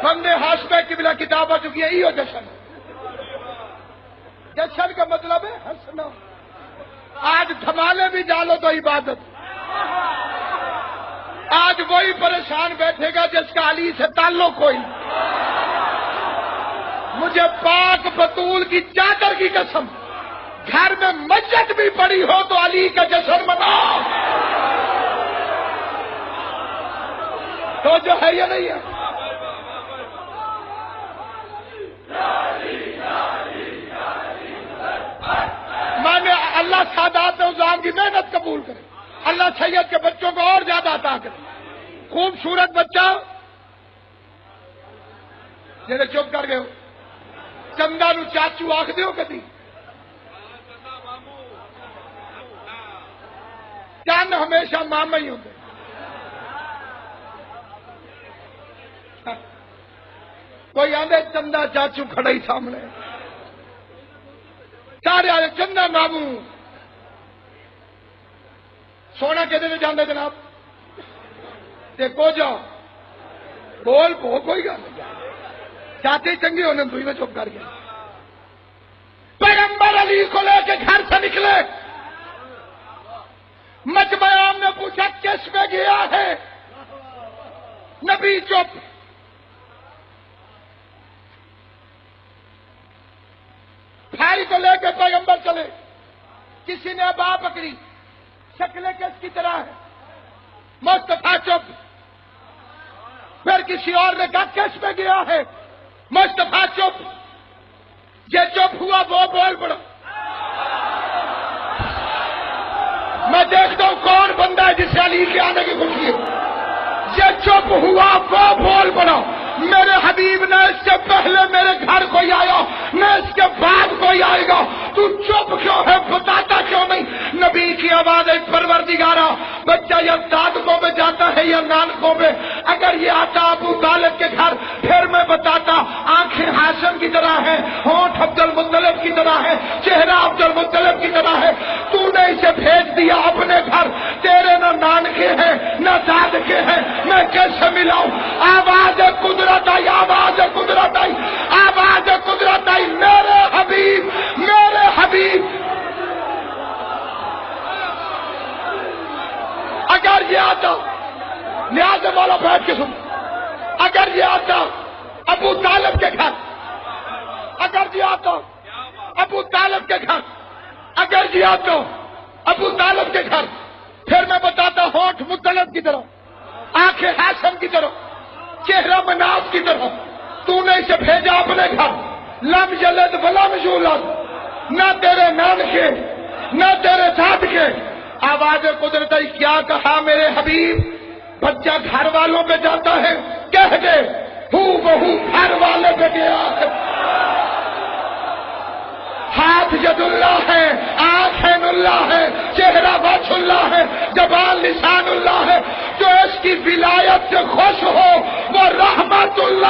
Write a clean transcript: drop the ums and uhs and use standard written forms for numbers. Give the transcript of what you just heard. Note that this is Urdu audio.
بندے ہاشمے کی بلا کتاب آ چکی ہے یہ جشن. جشن کا مطلب ہے ہنسنا. آج دھمالے بھی ڈالو تو عبادت. آج وہی پریشان بیٹھے گا جس کا علی سے تعلق کوئی. مجھے پاک بطول کی چادر کی قسم گھر میں مسجد بھی پڑی ہو تو علی کا جشن مناؤ. تو جو ہے یا نہیں ہے. میں نے اللہ سادات نظام کی محنت قبول کرے. اللہ سید کے بچوں کو اور زیادہ عطا کرے. خوبصورت بچہ جیسے چپ کر گئے ہو. چندا نو چاچو آخ دیو کدی. چند ہمیشہ ماما ہی ہوتے. کوئی آدھے چندا چاچو کھڑا ہی سامنے. سارے آدھے چندا مامو. سونا کہتے جانے جناب دیکھو جاؤ بول بو کوئی گل نہیں. چاہتے چنگے ہونے تو میں چپ کر گیا. پیغمبر علی کو لے کے گھر سے نکلے. مجمع عام نے پوچھا کس میں گیا ہے. نبی چپ. بھائی کو لے کے پیغمبر چلے. کسی نے ابا پکڑی. شکلیں کس کی طرح ہے. مصطفیٰ چپ. پھر کسی اور نے کہا کس میں گیا ہے. مصطفیٰ چپ. یہ چپ ہوا وہ بول پڑا. میں دیکھتا ہوں کون بندہ ہے جسے علی کے آنے کی خوشی ہے. یہ چپ ہوا وہ بول پڑا. میرے حبیب نے اس سے پہلے میرے گھر کوئی آیا نہ اس کے بعد کوئی آئے گا. تو چپ کیوں ہے بتاتا کیوں نہیں. نبی کی آواز ایک پروردگارا بچہ یا صادقوں میں جاتا ہے یا نانکوں میں. اگر یہ آتا ابو طالب کے گھر پھر میں بتاتا. آنکھیں ہاشم کی طرح ہیں, ہونٹ عبد المطلب کی طرح ہے, چہرہ عبد المطلب کی طرح ہے. تو نے اسے بھیج دیا اپنے گھر. تیرے نہ نانکے ہیں نہ صادقے ہیں. میں کیسے ملاؤں. آواز قدرت آئی, آواز قدرت آئی, آواز قدرت آئی. میرے حبیب, میرے حبیب. اگر یہ آتا نیاز والا بیٹھ کے سن. اگر یہ آتا ابو طالب کے گھر, اگر یہ آتا ابو طالب کے گھر, اگر یہ آتا ابو طالب کے گھر پھر میں بتاتا ہونٹ مطلب کی طرح, آنکھیں ہاشم کی طرح, چہرہ مناف کی طرح. تو نے اسے بھیجا اپنے گھر. لم یلد ولم یولد. نہ تیرے نانکے نہ تیرے صادقے. آواز قدرت کیا کہا میرے حبیب. بچہ گھر والوں پہ جاتا ہے کہہ دے ہو بہو گھر والے پہ گیا ہے. ہاتھ ید اللہ ہے, آنکھ عین اللہ ہے, چہرہ وجہ اللہ ہے, زبان لسان اللہ ہے. جو اس کی ولایت سے خوش ہو وہ رحمت اللہ